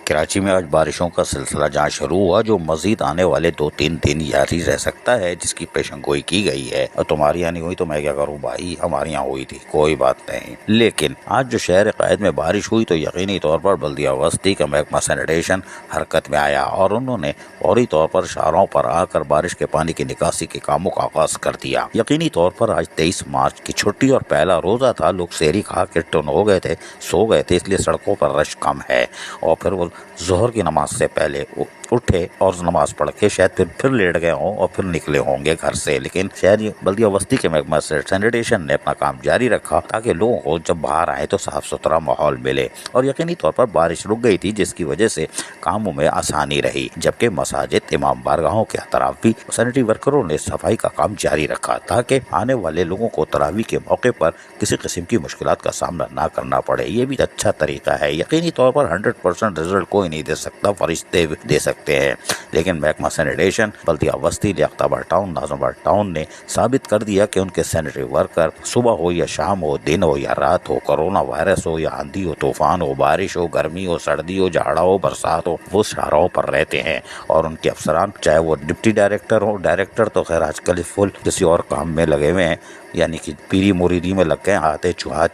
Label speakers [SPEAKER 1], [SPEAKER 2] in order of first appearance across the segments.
[SPEAKER 1] کراچی میں آج بارشوں کا سلسلہ جہاں شروع ہوا جو مزید آنے والے 2-3 دن جاری رہ سکتا ہے، جس کی پیشن گوئی کی گئی ہے۔ اور تمہاری یہاں نہیں ہوئی تو میں کیا کروں بھائی، ہمارے یہاں ہوئی تھی، کوئی بات نہیں۔ لیکن آج جو شہر قائد میں بارش ہوئی تو یقینی طور پر بلدیہ وسطی کا محکمہ سینیٹیشن حرکت میں آیا اور انہوں نے فوری طور پر شاہراہوں پر آ کر بارش کے پانی کی نکاسی کے کاموں کا آغاز کر دیا۔ یقینی طور پر آج 23 مارچ کی چھٹی اور پہلا روزہ تھا، لوگ سحری کھا کے ٹن ہو گئے تھے، سو گئے تھے، اس لیے سڑکوں پر رش کم ہے۔ اور پھر وہ ظہر کی نماز سے پہلے اٹھے اور نماز پڑھ کے شاید پھر لیٹ گئے ہوں اور پھر نکلے ہوں گے گھر سے، لیکن شہری بلدیہ وسطی کے محکمہ سینیٹیشن نے اپنا کام جاری رکھا تاکہ لوگوں کو جب باہر آئے تو صاف ستھرا ماحول ملے۔ اور یقینی طور پر بارش رک گئی تھی جس کی وجہ سے کاموں میں آسانی رہی، جبکہ مساجد، امام بارگاہوں کے اطراف بھی سینیٹری ورکروں نے صفائی کا کام جاری رکھا تاکہ آنے والے لوگوں کو تراویح کے موقع پر کسی قسم کی مشکلات کا سامنا نہ کرنا پڑے۔ یہ بھی اچھا طریقہ ہے۔ یقینی طور پر 100% رزلٹ کوئی نہیں دے سکتا، فرشتے دے سکتے ہیں، لیکن محکمہ سینیٹیشن، بلدیہ وسطی، لیاقت آباد ٹاؤن، ناظم آباد ٹاؤن نے ثابت کر دیا کہ ان کے سینیٹری ورکر صبح ہو یا شام ہو، دن ہو یا رات ہو، کرونا وائرس ہو یا آندھی ہو، طوفان ہو، بارش ہو، گرمی ہو، سردی ہو، جھاڑا ہو، برسات ہو، وہ شاہراہوں پر رہتے ہیں۔ اور ان کے افسران، چاہے وہ ڈپٹی ڈائریکٹر ہو، ڈائریکٹر تو خیر آج کل فل کسی اور کام میں لگے ہوئے ہیں، یعنی کہ پیری مریدی میں لگ گئے، ہاتھ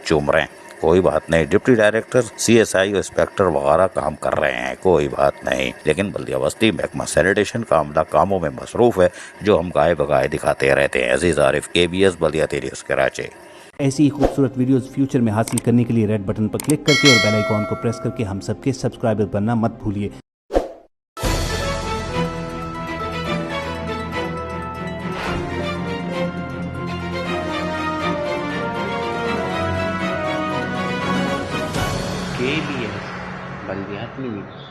[SPEAKER 1] چوم رہے ہیں، کوئی بات نہیں۔ Deputy director, C S I, inspector وغیرہ کام کر رہے ہیں، کوئی بات نہیں، لیکن بلدیہ وسطی محکمہ سینیٹیشن کا عملہ کاموں میں مصروف ہے، جو ہم گائے بگائے دکھاتے رہتے ہیں۔ عزیز عارف، KBS بلدیہ نیوز کراچی۔
[SPEAKER 2] ایسی ہی خوبصورت ویڈیوز فیوچر میں حاصل کرنے کے لیے ریڈ بٹن پر کلک کر کے اور بیل آئیکن کو پریس کر کے ہم سب کے سبسکرائبر بننا مت بھولیے۔
[SPEAKER 3] KBS بلدیات news.